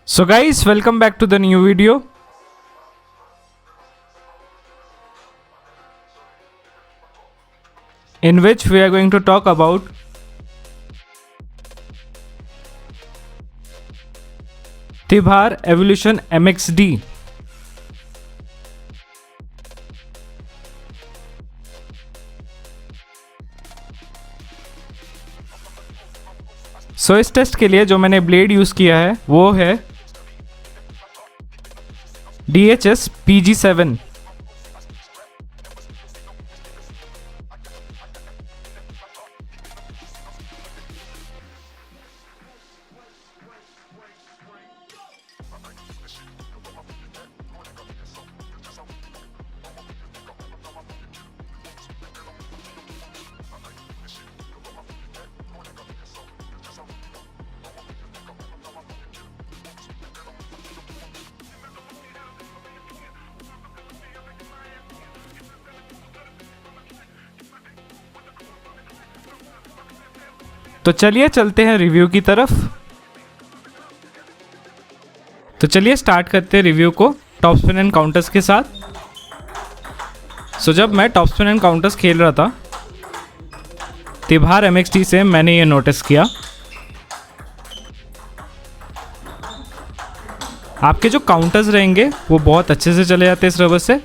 So guys, welcome back to the new video. In which we are going to talk about Tibhar Evolution MXD. सो इस test के लिए जो मैंने blade use किया है वो है DHS PG7। तो चलिए चलते हैं रिव्यू की तरफ। तो चलिए स्टार्ट करते हैं रिव्यू को टॉप स्पिन एंड काउंटर्स के साथ। जब मैं टॉप स्पिन एंड काउंटर्स खेल रहा था तिभार MXD से मैंने ये नोटिस किया, आपके जो काउंटर्स रहेंगे वो बहुत अच्छे से चले जाते हैं इस रबर से।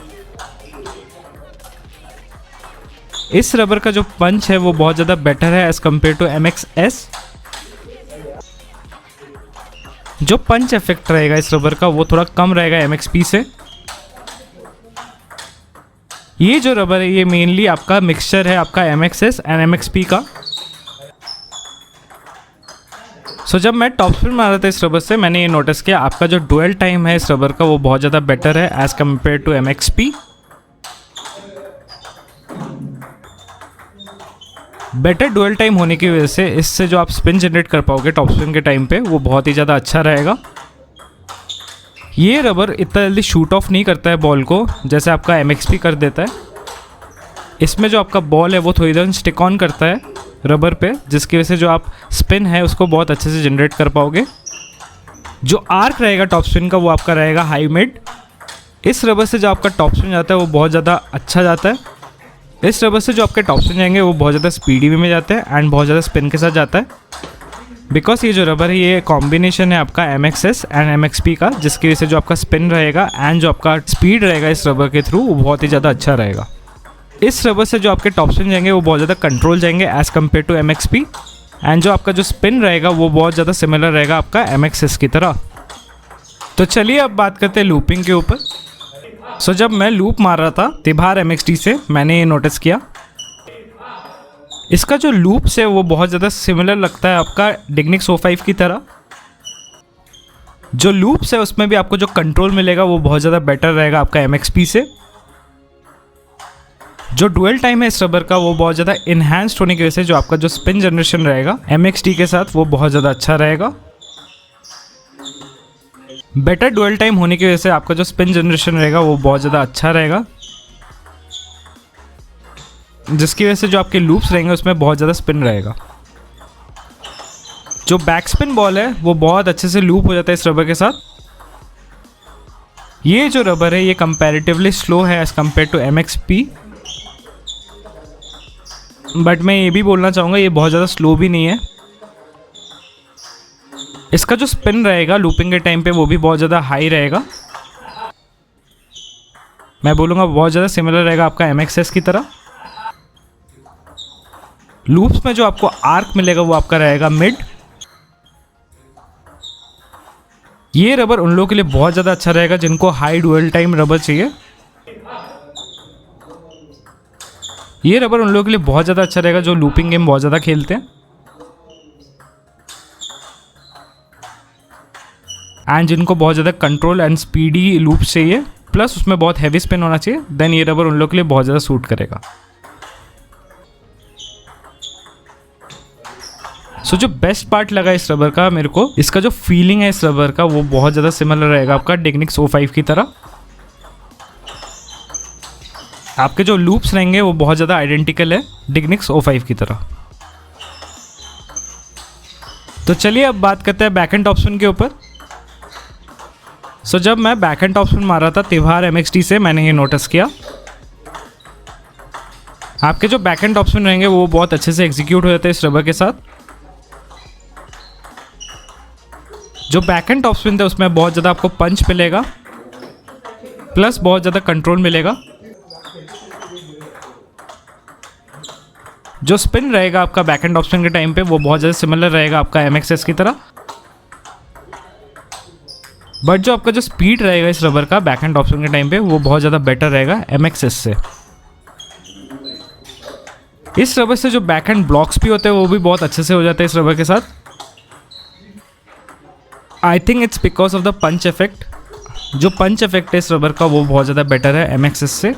इस रबर का जो पंच है वो बहुत ज़्यादा बेटर है एज़ कम्पेयर टू MXS। जो पंच इफेक्ट रहेगा इस रबर का वो थोड़ा कम रहेगा MXP से। ये जो रबर है ये मेनली आपका मिक्सचर है आपका MXS एंड MXP का। जब मैं टॉप स्पिन मार रहा था इस रबर से मैंने ये नोटिस किया आपका जो ड्वेल टाइम है इस रबर का वो बहुत ज़्यादा बेटर है as compare to MXP। Better dual time होने की वजह से इससे जो आप स्पिन जनरेट कर पाओगे टॉप स्पिन के टाइम पे वो बहुत ही ज़्यादा अच्छा रहेगा। ये रबर इतना जल्दी शूट ऑफ नहीं करता है बॉल को जैसे आपका MXP कर देता है। इसमें जो आपका बॉल है वो थोड़ी देर स्टिक ऑन करता है रबर पे, जिसकी वजह से जो आप स्पिन है उसको बहुत अच्छे से जनरेट कर पाओगे। जो आर्क रहेगा टॉप स्पिन का वो आपका रहेगा हाई मिड। इस रबर से जो आपका टॉप स्पिन जाता है वो बहुत ज़्यादा अच्छा जाता है। इस रबर से जो आपके टॉप स्पिन जाएंगे वो बहुत ज़्यादा स्पीडी वे में जाते हैं एंड बहुत ज़्यादा स्पिन के साथ जाता है। बिकॉज ये जो रबर है ये कॉम्बिनेशन है आपका MXS एंड MXP का, जिसकी वजह से जो आपका स्पिन रहेगा एंड जो आपका स्पीड रहेगा इस रबर के थ्रू वो बहुत ही ज़्यादा अच्छा रहेगा। इस रबर से जो आपके टॉप स्पिन जाएंगे वो बहुत ज़्यादा कंट्रोल जाएंगे as compare to MXP and जो आपका जो स्पिन रहेगा वो बहुत ज़्यादा सिमिलर रहेगा आपका MXS की तरह। तो चलिए अब बात करते हैं लूपिंग के ऊपर। जब मैं लूप मार रहा था तिभार MXD से मैंने ये नोटिस किया इसका जो लूप्स है वो बहुत ज़्यादा सिमिलर लगता है आपका डिग्निक्स O5 की तरह। जो लूप्स है उसमें भी आपको जो कंट्रोल मिलेगा वो बहुत ज़्यादा बेटर रहेगा आपका MXP से। जो डुअल टाइम है इस रबर का वो बहुत ज़्यादा इन्हांस्ड होने की वजह से जो आपका जो स्पिन जनरेशन रहेगा MXD के साथ वो बहुत ज़्यादा अच्छा रहेगा। बेटर डुअल टाइम होने की वजह से आपका जो स्पिन जनरेशन रहेगा वो बहुत ज़्यादा अच्छा रहेगा, जिसकी वजह से जो आपके लूप्स रहेंगे उसमें बहुत ज़्यादा स्पिन रहेगा। जो बैक स्पिन बॉल है वो बहुत अच्छे से लूप हो जाता है इस रबर के साथ। ये जो रबर है ये कंपैरेटिवली स्लो है as compare to MXP, but मैं ये भी बोलना चाहूँगा ये बहुत ज़्यादा स्लो भी नहीं है। इसका जो स्पिन रहेगा लूपिंग के टाइम पे वो भी बहुत ज़्यादा हाई रहेगा। मैं बोलूँगा बहुत ज़्यादा सिमिलर रहेगा आपका MXS की तरह। लूप्स में जो आपको आर्क मिलेगा वो आपका रहेगा मिड। ये रबर उन लोगों के लिए बहुत ज़्यादा अच्छा रहेगा जिनको हाई डुअल टाइम रबर चाहिए। ये रबर उन लोगों के लिए बहुत ज़्यादा अच्छा रहेगा जो लूपिंग गेम बहुत ज़्यादा खेलते हैं एंड जिनको बहुत ज़्यादा कंट्रोल एंड स्पीडी लूप चाहिए प्लस उसमें बहुत हैवी स्पिन होना चाहिए। देन ये रबर उन लोगों के लिए बहुत ज़्यादा सूट करेगा। जो बेस्ट पार्ट लगा इस रबर का मेरे को, इसका जो फीलिंग है इस रबर का वो बहुत ज़्यादा सिमिलर रहेगा आपका डिग्निक्स O5 की तरह। आपके जो लूप्स रहेंगे वो बहुत ज़्यादा आइडेंटिकल है डिग्निक्स O5 की तरह। तो चलिए अब बात करते हैं बैक एंड टॉप स्पिन के ऊपर। सो जब मैं बैक हैंड टॉप स्पिन मार रहा था त्योहार MXT से, मैंने ये नोटिस किया आपके जो बैक हैंड टॉप स्पिन रहेंगे वो बहुत अच्छे से एग्जीक्यूट हो जाते हैं इस रबर के साथ। जो बैक हैंड टॉप स्पिन थे उसमें बहुत ज़्यादा आपको पंच मिलेगा प्लस बहुत ज़्यादा कंट्रोल मिलेगा। जो स्पिन रहेगा आपका बैक हैंड टॉप स्पिन के टाइम पे वो बहुत ज़्यादा सिमिलर रहेगा आपका MXS की तरह, बट जो आपका जो स्पीड रहेगा इस रबर का बैक हैंड टॉप स्पिन के टाइम पे वो बहुत ज़्यादा बेटर रहेगा MXS से। इस रबर से जो बैक हैंड ब्लॉक्स भी होते हैं वो भी बहुत अच्छे से हो जाते हैं इस रबर के साथ। I think it's because of the punch effect. जो पंच इफेक्ट है इस रबर का वो बहुत ज़्यादा बेटर है MXS से।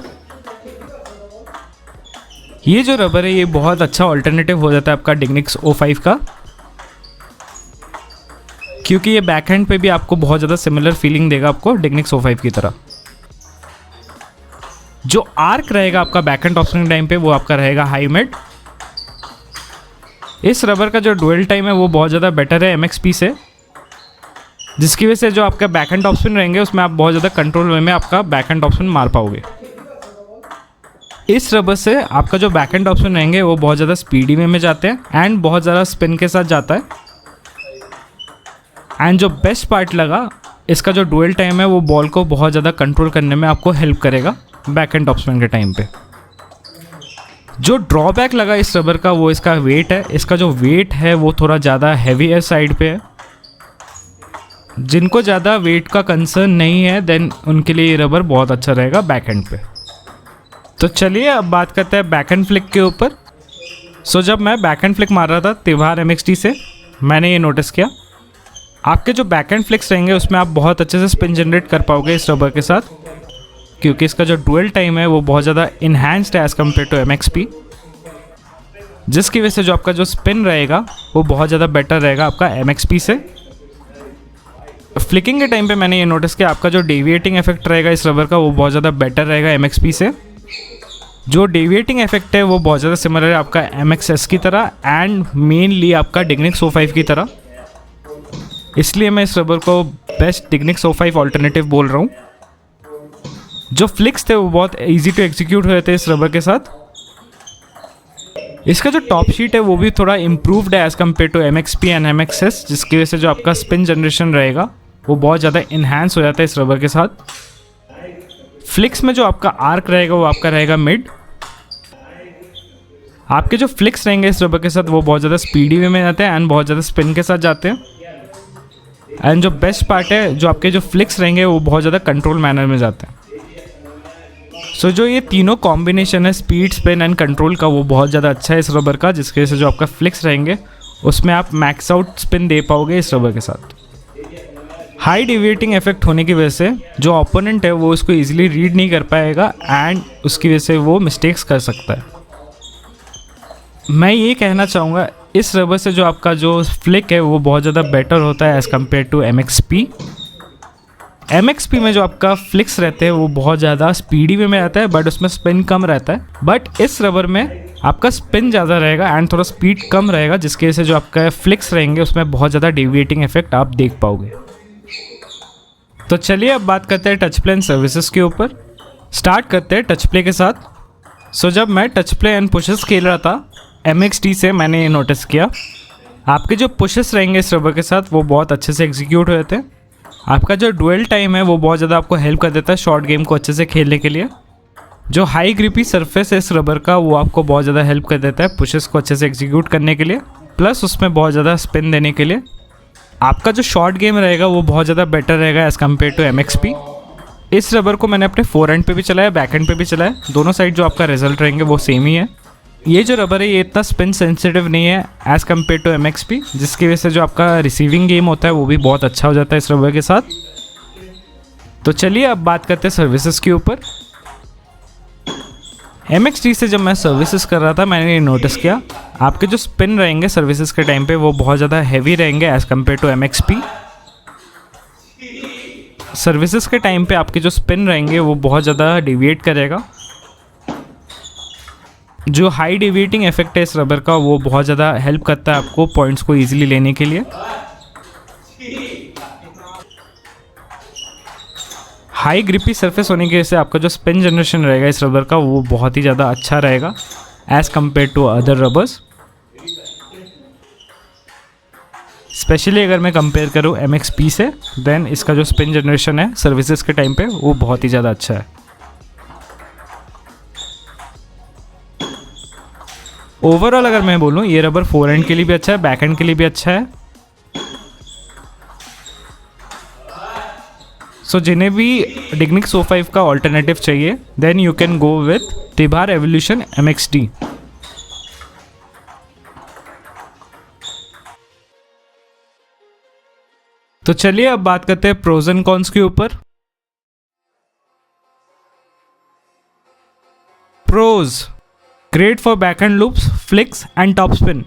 ये जो रबर है ये बहुत अच्छा ऑल्टरनेटिव हो जाता है आपका डिग्निक्स O5 का, क्योंकि ये बैक हैंड पे भी आपको बहुत ज़्यादा सिमिलर फीलिंग देगा आपको डिग्निक्स O5 की तरह। जो आर्क रहेगा आपका back hand top spin time पे वो आपका रहेगा हाई मिड। इस रबर का जो डुअल टाइम है वो बहुत ज़्यादा बेटर है MXP से, जिसकी वजह से जो आपका बैक हैंड टॉप स्पिन रहेंगे उसमें आप बहुत ज़्यादा कंट्रोल वे में आपका बैक हैंड टॉप स्पिन मार पाओगे। इस रबर से आपका जो बैक हैंड टॉप स्पिन रहेंगे वो बहुत ज़्यादा स्पीडी वे में जाते हैं एंड बहुत ज़्यादा स्पिन के साथ जाता है। एंड जो बेस्ट पार्ट लगा इसका जो डुअल टाइम है वो बॉल को बहुत ज़्यादा कंट्रोल करने में आपको हेल्प करेगा बैक हैंड टॉप स्पिन के टाइम पे। जो ड्रॉबैक लगा इस रबर का वो इसका वेट है। इसका जो वेट है वो थोड़ा ज़्यादा हैवी है साइड पे है। जिनको ज़्यादा वेट का कंसर्न नहीं है देन उनके लिए ये रबर बहुत अच्छा रहेगा बैक हैंड पे। तो चलिए अब बात करते हैं बैक हैंड फ्लिक के ऊपर। सो जब मैं बैक हैंड फ्लिक मार रहा था त्योहार MXT से, मैंने ये नोटिस किया आपके जो बैक हैंड फ्लिक्स रहेंगे उसमें आप बहुत अच्छे से स्पिन जनरेट कर पाओगे इस रबर के साथ, क्योंकि इसका जो डुअल टाइम है वो बहुत ज़्यादा इन्हांस्ड है एज़ कम्पेयर टू MXP, जिसकी वजह से जो आपका जो स्पिन रहेगा वो बहुत ज़्यादा बेटर रहेगा आपका MXP से। फ्लिकिंग के टाइम पे मैंने ये नोटिस किया आपका जो डेविएटिंग इफेक्ट रहेगा इस रबर का वो बहुत ज़्यादा बेटर रहेगा MXP से। जो डेविएटिंग इफेक्ट है वो बहुत ज़्यादा सिमिलर है आपका MXS की तरह एंड मेनली आपका डिग्निक्स O5 की तरह, इसलिए मैं इस रबर को बेस्ट डिग्निक्स O5 ऑल्टरनेटिव बोल रहा हूँ। जो फ्लिक्स थे वो बहुत इजी टू एग्जीक्यूट हुए थे इस रबर के साथ। इसका जो टॉप शीट है वो भी थोड़ा इम्प्रूव्ड है as compare to MXP and MXS, जिसकी वजह से जो आपका स्पिन जनरेशन रहेगा वो बहुत ज़्यादा इन्हांस हो जाता है इस रबर के साथ। फ्लिक्स में जो आपका आर्क रहेगा वो आपका रहेगा मिड। आपके जो फ्लिक्स रहेंगे इस रबर के साथ वो बहुत ज़्यादा स्पीडी वे में जाते हैं एंड बहुत ज़्यादा स्पिन के साथ जाते हैं। एंड जो बेस्ट पार्ट है जो आपके जो फ्लिक्स रहेंगे वो बहुत ज़्यादा कंट्रोल मैनर में जाते हैं। सो जो ये तीनों कॉम्बिनेशन है स्पीड, स्पिन एंड कंट्रोल का वो बहुत ज़्यादा अच्छा है इस रबर का, जिसकी वजह से जो आपका फ्लिक्स रहेंगे उसमें आप मैक्स आउट स्पिन दे पाओगे इस रबर के साथ। हाई डेविएटिंग इफेक्ट होने की वजह से जो ओपोनेंट है वो इसको इजीली रीड नहीं कर पाएगा एंड उसकी वजह से वो मिस्टेक्स कर सकता है। मैं ये कहना चाहूँगा इस रबर से जो आपका जो फ्लिक है वो बहुत ज़्यादा बेटर होता है as compare to MXP। MXP में जो आपका फ्लिक्स रहते हैं वो बहुत ज़्यादा स्पीडी वे में आता है बट उसमें स्पिन कम रहता है, बट इस रबर में आपका स्पिन ज़्यादा रहेगा एंड थोड़ा स्पीड कम रहेगा, जिसकी वजह से जो आपका फ्लिक्स रहेंगे उसमें बहुत ज़्यादा डेविएटिंग इफेक्ट आप देख पाओगे। तो चलिए अब बात करते हैं टच प्ले एंड सर्विसेज के ऊपर। स्टार्ट करते हैं टच प्ले के साथ। सो जब मैं टच प्ले एंड पुशेस खेल रहा था MXT से, मैंने ये नोटिस किया आपके जो पुशेस रहेंगे इस रबर के साथ वो बहुत अच्छे से एग्जीक्यूट हुए थे। आपका जो डुअल टाइम है वो बहुत ज़्यादा आपको हेल्प कर देता है शॉर्ट गेम को अच्छे से खेलने के लिए। जो हाई ग्रिपी सरफेस है इस रबर का वो आपको बहुत ज़्यादा हेल्प कर देता है पुशेस को अच्छे से एग्जीक्यूट करने के लिए, प्लस उसमें बहुत ज़्यादा स्पिन देने के लिए। आपका जो शॉर्ट गेम रहेगा वो बहुत ज़्यादा बेटर रहेगा एज़ कम्पेयर टू MXP। इस रबर को मैंने अपने फोर हैंड पे भी चलाया, बैक हैंड पे भी चलाया, दोनों साइड जो आपका रिजल्ट रहेंगे वो सेम ही है। ये जो रबर है ये इतना स्पिन सेंसिटिव नहीं है एज़ कम्पेयर टू MXP, जिसकी वजह से जो आपका रिसीविंग गेम होता है वो भी बहुत अच्छा हो जाता है इस रबर के साथ। तो चलिए अब बात करते हैं सर्विसेज के ऊपर। MXT से जब मैं सर्विसेज कर रहा था मैंने ये नोटिस किया आपके जो स्पिन रहेंगे सर्विसेज के टाइम पे वो बहुत ज़्यादा हैवी रहेंगे as compare to MXP। Services के टाइम पे आपके जो स्पिन रहेंगे वो बहुत ज़्यादा डिविएट करेगा। जो हाई डेविएटिंग इफेक्ट है इस रबर का वो बहुत ज़्यादा हेल्प करता है आपको पॉइंट्स को ईजिली लेने के लिए। हाई ग्रिपी सरफेस होने की वजह से आपका जो स्पिन जनरेशन रहेगा इस रबर का वो बहुत ही ज़्यादा अच्छा रहेगा as compare to other rubbers. Specially अगर मैं कंपेयर करूँ MXP से, देन इसका जो स्पिन जनरेशन है सर्विसेज के टाइम पे वो बहुत ही ज़्यादा अच्छा है। ओवरऑल अगर मैं बोलूँ ये रबर फोर एंड के लिए भी अच्छा है, बैक एंड के लिए भी अच्छा है। सो जिन्हें भी डिग्निक्स O5 का ऑल्टरनेटिव चाहिए then you can go with Tibar evolution MXD। तो चलिए अब बात करते हैं प्रोज एंड कॉन्स के ऊपर। Pros: great for backhand loops, flicks and top spin.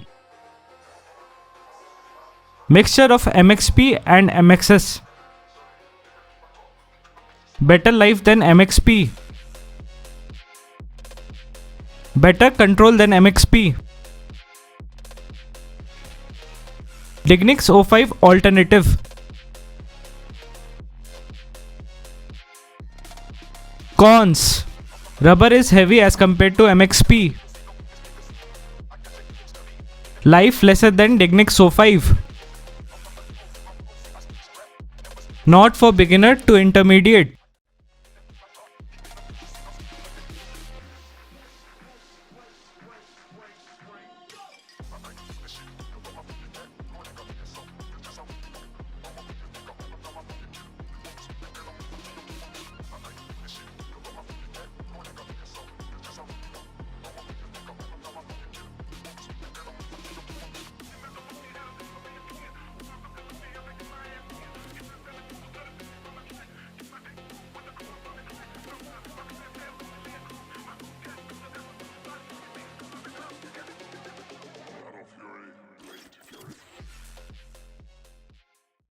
Mixture of MXP and MXS। Better life than MXP। Better control than MXP। Dignics O5 alternative. Cons: rubber is heavy as compared to MXP. Life lesser than Dignics O5. Not for beginner to intermediate.